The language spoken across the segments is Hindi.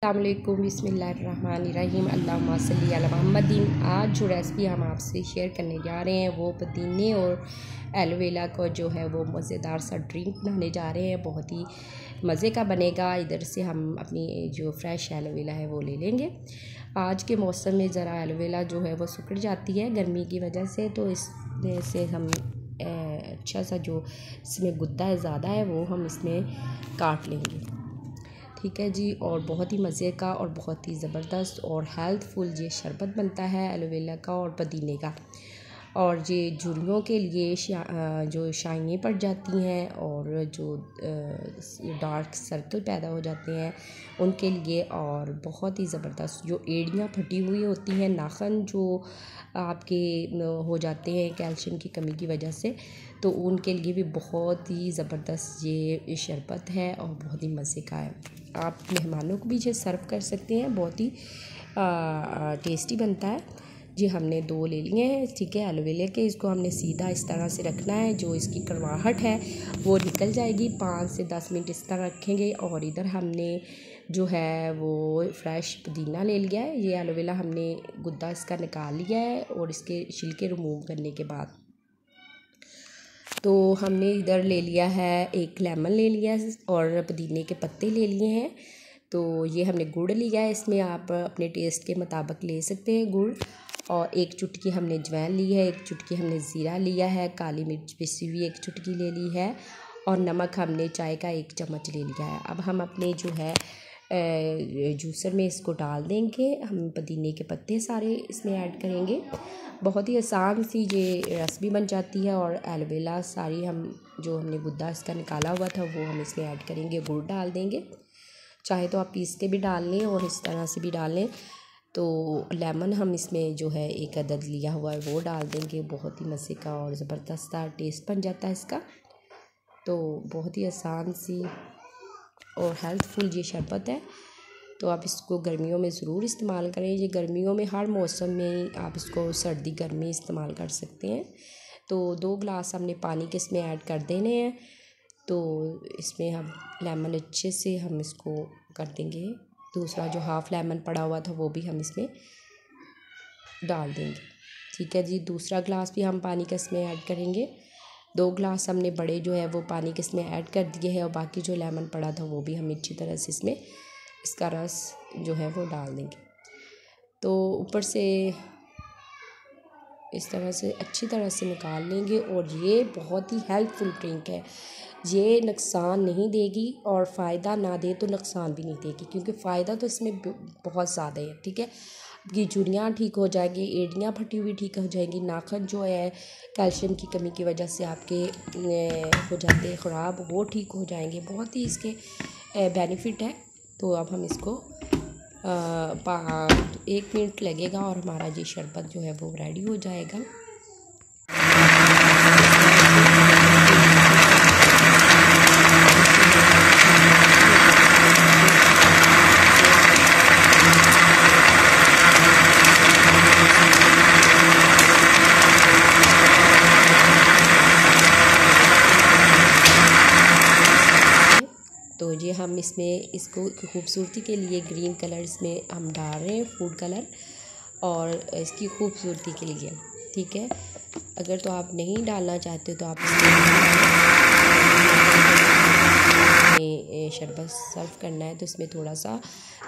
अस्सलामुअलैकुम बिस्मिल्लाहिर्रहमानिर्रहीम अल्लाहुम्मा सल्ली अला मुहम्मदिन। आज जो रेसिपी हम आपसे शेयर करने जा रहे हैं वो पुदीने और एलोवेरा का जो है वो मज़ेदार सा ड्रिंक बनाने जा रहे हैं। बहुत ही मज़े का बनेगा। इधर से हम अपनी जो फ्रेश एलोवेरा है वो ले लेंगे। आज के मौसम में ज़रा एलोवेरा जो है वो सिकुड़ जाती है गर्मी की वजह से, तो इसमें से हम अच्छा सा जो इसमें गुद्दा है ज़्यादा है वो हम इसमें काट लेंगे। ठीक है जी। और बहुत ही मज़े का और बहुत ही ज़बरदस्त और हेल्थफुल ये शरबत बनता है एलोवेरा का और पुदीने का। और ये झुर्रियों के लिए जो शाइनी पड़ जाती हैं और जो डार्क सर्कल पैदा हो जाते हैं उनके लिए, और बहुत ही ज़बरदस्त जो एड़ियाँ फटी हुई होती हैं, नाखून जो आपके हो जाते हैं कैल्शियम की कमी की वजह से, तो उनके लिए भी बहुत ही ज़बरदस्त ये शरबत है और बहुत ही मज़े का है। आप मेहमानों को भी इसे सर्व कर सकते हैं। बहुत ही टेस्टी बनता है जी। हमने 2 ले लिए हैं, ठीक है, एलोवेरा के। इसको हमने सीधा इस तरह से रखना है, जो इसकी कड़वाहट है वो निकल जाएगी। 5 से 10 मिनट इस तरह रखेंगे। और इधर हमने जो है वो फ्रेश पुदीना ले लिया है। ये एलोवेरा हमने गुद्दा इसका निकाल लिया है और इसके छिलके रिमूव करने के बाद तो हमने इधर ले लिया है, एक लेमन ले लिया है और पुदीने के पत्ते ले लिए हैं। तो ये हमने गुड़ लिया है, इसमें आप अपने टेस्ट के मुताबिक ले सकते हैं गुड़। और 1 चुटकी हमने अजवाइन ली है, 1 चुटकी हमने ज़ीरा लिया है, काली मिर्च पिसी हुई 1 चुटकी ले ली है और नमक हमने चाय का 1 चम्मच ले लिया है। अब हम अपने जो है जूसर में इसको डाल देंगे। हम पुदीने के पत्ते सारे इसमें ऐड करेंगे। बहुत ही आसान सी ये रेसिपी बन जाती है। और एलोवेरा सारी हम जो हमने गुद्दा इसका निकाला हुआ था वो हम इसमें ऐड करेंगे, गुड़ डाल देंगे। चाहे तो आप पीस के भी डाल लें और इस तरह से भी डाल लें। तो लेमन हम इसमें जो है 1 अदद लिया हुआ है वो डाल देंगे। बहुत ही मज़े का और ज़बरदस्त टेस्ट बन जाता है इसका। तो बहुत ही आसान सी और हेल्थफुल ये शरबत है। तो आप इसको गर्मियों में ज़रूर इस्तेमाल करें। ये गर्मियों में हर मौसम में आप इसको सर्दी गर्मी इस्तेमाल कर सकते हैं। तो 2 गिलास हमने पानी के इसमें ऐड कर देने हैं। तो इसमें हम लेमन अच्छे से हम इसको कर देंगे। दूसरा जो हाफ़ लेमन पड़ा हुआ था वो भी हम इसमें डाल देंगे। ठीक है जी। दूसरा गिलास भी हम पानी का इसमें ऐड करेंगे। 2 गिलास हमने बड़े जो है वो पानी के इसमें ऐड कर दिए हैं और बाकी जो लेमन पड़ा था वो भी हम अच्छी तरह से इसमें इसका रस जो है वो डाल देंगे। तो ऊपर से इस तरह से अच्छी तरह से निकाल लेंगे। और ये बहुत ही हेल्थफुल ड्रिंक है। ये नुकसान नहीं देगी और फ़ायदा ना दे तो नुकसान भी नहीं देगी, क्योंकि फ़ायदा तो इसमें बहुत ज़्यादा है। ठीक है, आपकी झुर्रियाँ ठीक हो जाएंगी, एड़ियाँ फटी हुई ठीक हो जाएंगी, नाखून जो है कैल्शियम की कमी की वजह से आपके हो जाते हैं ख़राब, वो ठीक हो जाएंगे। बहुत ही इसके बेनिफिट है। तो अब हम इसको 1 मिनट लगेगा और हमारा ये शरबत जो है वो रेडी हो जाएगा। तो ये हम इसमें इसको खूबसूरती के लिए ग्रीन कलर इसमें हम डाल रहे हैं, फूड कलर, और इसकी खूबसूरती के लिए। ठीक है, अगर तो आप नहीं डालना चाहते तो आप इसमें शरबत सर्व करना है तो इसमें थोड़ा सा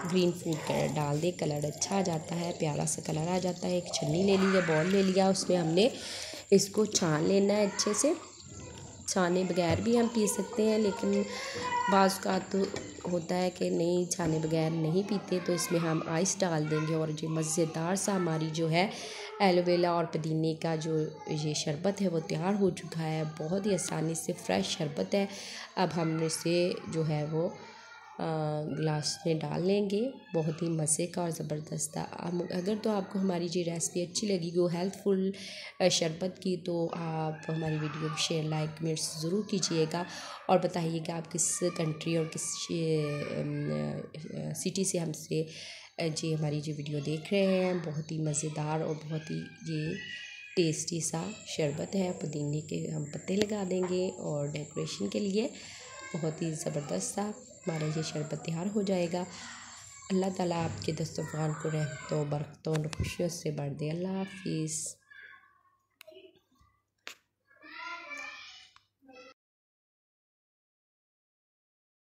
ग्रीन फूड कलर डाल दें, कलर अच्छा आ जाता है, प्यारा सा कलर आ जाता है। एक छन्नी ले ली है, बॉल ले लिया, उसमें हमने इसको छान लेना है अच्छे से। छाने बगैर भी हम पी सकते हैं, लेकिन बाज़ का तो होता है कि नहीं, छाने बगैर नहीं पीते, तो इसमें हम आइस डाल देंगे। और जो मज़ेदार सा हमारी जो है एलोवेरा और पुदीने का जो ये शरबत है वो तैयार हो चुका है। बहुत ही आसानी से फ्रेश शरबत है। अब हम इसे जो है वो गिलास में डाल लेंगे। बहुत ही मज़े का और ज़बरदस्त था। अगर तो आपको हमारी ये रेसिपी अच्छी लगी हो हेल्थफुल शरबत की, तो आप हमारी वीडियो को शेयर लाइक कमेंट्स ज़रूर कीजिएगा और बताइएगा आप किस कंट्री और किस सिटी से हमसे जी हमारी जो वीडियो देख रहे हैं। बहुत ही मज़ेदार और बहुत ही ये टेस्टी सा शरबत है। पुदीने के हम पत्ते लगा देंगे और डेकोरेशन के लिए बहुत ही ज़बरदस्त सा हमारा ये शरबत तैयार हो जाएगा। अल्लाह ताला आपके दस्तरखान को रहमतों बरकतों और खुशियों से भर दे। अल्लाह हाफिज़।